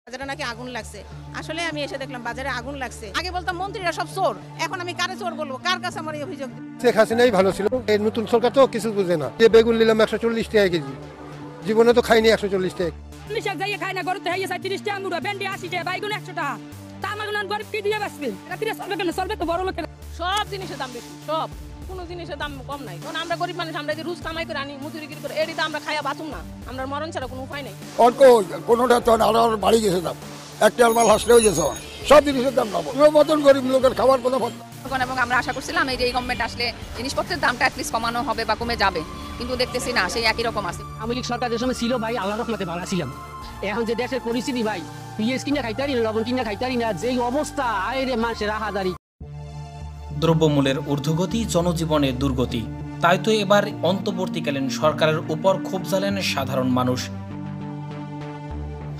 বাজারে নাকি আগুন লাগছে। আসলে আমি এসে দেখলাম বাজারে আগুন লাগছে। আগে বলতাম মন্ত্রীরা সব চোর, এখন আমি কারে চোর বলবো, কার কাছে আমার এই অভিযোগ? শেখ হাসিনাই ভালো ছিল, এই নতুন সরকার তো কিছু বুঝে না। যে বেগুন নিলাম 140 টাকা কেজি, জীবনে তো খাইনি 140 টাকা। নিশা যাইয়ে খায় না, গরুতে হইয়ে 30 টাকা মুড়া, ভেন্ডি 80 টাকা, বাইগুন 100 টাকা। তা আমার গরিব কি দিয়ে বাঁচবে? রাত্রে চলবে কেন? চলবে তো বড় লোকের। সব জিনিসের দাম বেশি, সব কোনো জিনিসের দাম কম নাই। কারণ আমরা গরিব মানুষ, আমরা যে রুজ কামাই করে আনি, মজুরি করে, এটি তো আমরা খাইয়া বাঁচুম না। আমরা মরণ ছাড়া কোনো উপায় নাই। অল্প কোনোটা তো আরো বাড়ি গেছে দাম, একটা মাল হাসলেও গেছে, সব জিনিসের দাম পাবো। মতন গরিব লোকের খাবার কোনো এবং আমরা আশা করছিলাম এই যে এই গভর্নমেন্ট আসলে জিনিসপত্রের দামটা অ্যাটলিস্ট কমানো হবে বা কমে যাবে, কিন্তু দেখতেছি না, সেই একই রকম আছে। আওয়ামী লীগ সরকারের সময় ছিল ভাই, আল্লাহর রহমতে ভালো ছিলাম। এখন যে দেশের পরিস্থিতি ভাই, পিএস কিনা খাইতারি না, লবণ কিনা খাইতারি না, যেই অবস্থা আইরে মানুষের রাহাদারি। দ্রব্যমূল্যের ঊর্ধ্বগতি, জনজীবনের দুর্গতি, তাই তো এবার অন্তর্বর্তীকালীন সরকারের উপর ক্ষোভ জ্বালেন সাধারণ মানুষ।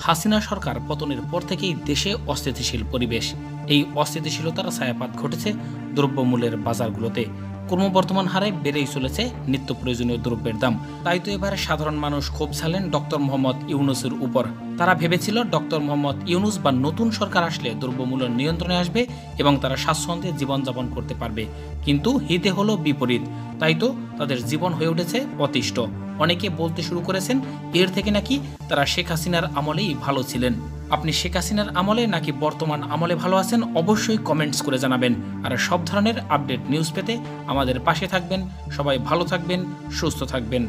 হাসিনা সরকার পতনের পর থেকেই দেশে অস্থিতিশীল পরিবেশ। এই অস্থিতিশীলতার ছায়াপাত ঘটেছে দ্রব্যমূল্যের বাজারগুলোতে। ক্রমবর্ধমান হারে বেড়েই চলেছে নিত্য প্রয়োজনীয় দ্রব্যের দাম। তাই তো এবার সাধারণ মানুষ ক্ষোভ ঝালেন ডক্টর মোহাম্মদ ইউনূসের উপর। তারা ভেবেছিল ডক্টর মোহাম্মদ ইউনূস বা নতুন সরকার আসলে দ্রব্যমূল্য নিয়ন্ত্রণে আসবে এবং তারা স্বাচ্ছন্দ্যে জীবনযাপন করতে পারবে, কিন্তু হিতে হলো বিপরীত। তাই তো তাদের জীবন হয়ে উঠেছে অতিষ্ঠ। অনেকে বলতে শুরু করেছেন এর থেকে নাকি তারা শেখ হাসিনার আমলেই ভালো ছিলেন। আপনি শেখ হাসিনার আমলে নাকি বর্তমান আমলে ভালো আছেন, অবশ্যই কমেন্টস করে জানাবেন। আর সব ধরনের আপডেট নিউজ পেতে আমাদের পাশে থাকবেন। সবাই ভালো থাকবেন, সুস্থ থাকবেন।